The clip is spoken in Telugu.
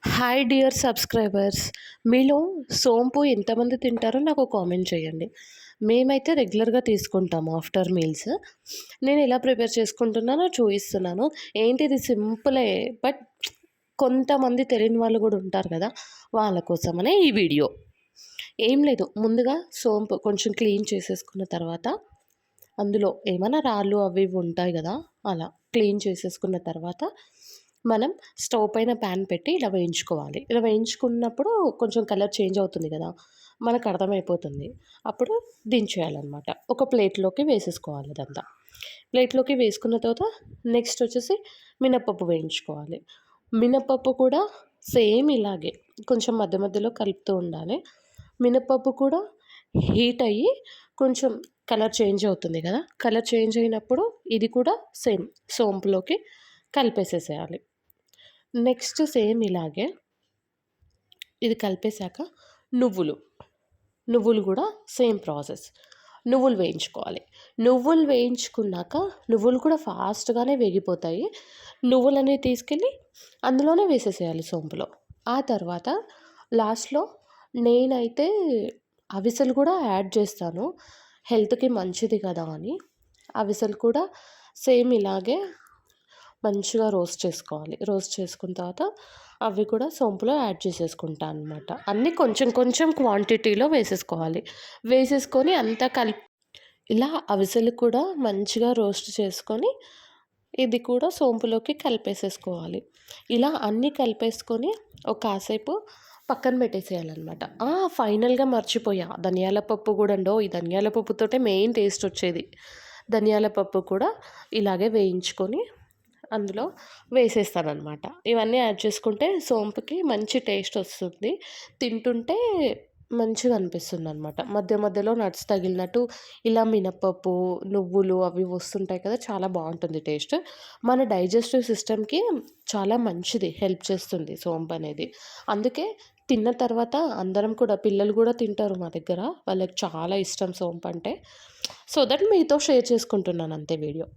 హాయ్ డియర్ సబ్స్క్రైబర్స్, మీలో సోంపు ఎంతమంది తింటారో నాకు కామెంట్ చేయండి. మేమైతే రెగ్యులర్గా తీసుకుంటాము ఆఫ్టర్ మీల్స్. నేను ఎలా ప్రిపేర్ చేసుకుంటున్నానో చూపిస్తున్నాను. ఏంటిది సింపులే, బట్ కొంతమంది తెలియని వాళ్ళు కూడా ఉంటారు కదా, వాళ్ళ కోసమనే ఈ వీడియో. ఏం లేదు, ముందుగా సోంపు కొంచెం క్లీన్ చేసేసుకున్న తర్వాత అందులో ఏమైనా రాళ్ళు అవి ఇవి ఉంటాయి కదా, అలా క్లీన్ చేసేసుకున్న తర్వాత మనం స్టవ్ పైన ప్యాన్ పెట్టి ఇలా వేయించుకోవాలి. ఇలా వేయించుకున్నప్పుడు కొంచెం కలర్ చేంజ్ అవుతుంది కదా, మనకు అర్థమైపోతుంది. అప్పుడు దించేయాలన్నమాట. ఒక ప్లేట్లోకి వేసేసుకోవాలి అదంతా. ప్లేట్లోకి వేసుకున్న తర్వాత నెక్స్ట్ వచ్చేసి మినప్పప్పు వేయించుకోవాలి. మినప్పప్పు కూడా సేమ్ ఇలాగే కొంచెం మధ్య మధ్యలో కలుపుతూ ఉండాలి. మినప్పప్పు కూడా హీట్ అయ్యి కొంచెం కలర్ చేంజ్ అవుతుంది కదా, కలర్ చేంజ్ అయినప్పుడు ఇది కూడా సేమ్ సోంపులోకి కలిపేసేసేయాలి. నెక్స్ట్ సేమ్ ఇలాగే ఇది కలిపేశాక నువ్వులు నువ్వులు కూడా సేమ్ ప్రాసెస్. నువ్వులు వేయించుకోవాలి. నువ్వులు వేయించుకున్నాక నువ్వులు కూడా ఫాస్ట్గానే వేగిపోతాయి. నువ్వులన్నీ తీసుకెళ్ళి అందులోనే వేసేసేయాలి సోంపులో. ఆ తర్వాత లాస్ట్లో నేనైతే అవిసెలు కూడా యాడ్ చేస్తాను, హెల్త్కి మంచిది కదా అని. అవిసెలు కూడా సేమ్ ఇలాగే మంచిగా రోస్ట్ చేసుకోవాలి. రోస్ట్ చేసుకున్న తర్వాత అవి కూడా సోంపులో యాడ్ చేసేసుకుంటాను అనమాట. అన్నీ కొంచెం కొంచెం క్వాంటిటీలో వేసేసుకోవాలి. వేసేసుకొని అంతా ఇలా అవిసెలు కూడా మంచిగా రోస్ట్ చేసుకొని ఇది కూడా సోంపులోకి కలిపేసేసుకోవాలి. ఇలా అన్నీ కలిపేసుకొని ఒక కాసేపు పక్కన పెట్టేసేయాలన్నమాట. ఫైనల్గా మర్చిపోయా, ధనియాల పప్పు కూడా ఈ ధనియాల పప్పుతోటే మెయిన్ టేస్ట్ వచ్చేది. ధనియాల పప్పు కూడా ఇలాగే వేయించుకొని అందులో వేసేస్తాననమాట. ఇవన్నీ యాడ్ చేసుకుంటే సోంపుకి మంచి టేస్ట్ వస్తుంది. తింటుంటే మంచిగా అనిపిస్తుందనమాట. మధ్య మధ్యలో నట్స్ తగిలినట్టు ఇలా మినపప్పు, నువ్వులు అవి వస్తుంటాయి కదా, చాలా బాగుంటుంది టేస్ట్. మన డైజెస్టివ్ సిస్టమ్‌కి చాలా మంచిది, హెల్ప్ చేస్తుంది సోంపు అనేది. అందుకే తిన్న తర్వాత అందరం కూడా, పిల్లలు కూడా తింటారు మా దగ్గర. వాళ్ళకి చాలా ఇష్టం సోంపు అంటే. సో దట్ మీతో షేర్ చేసుకుంటున్నాను అంతే వీడియో.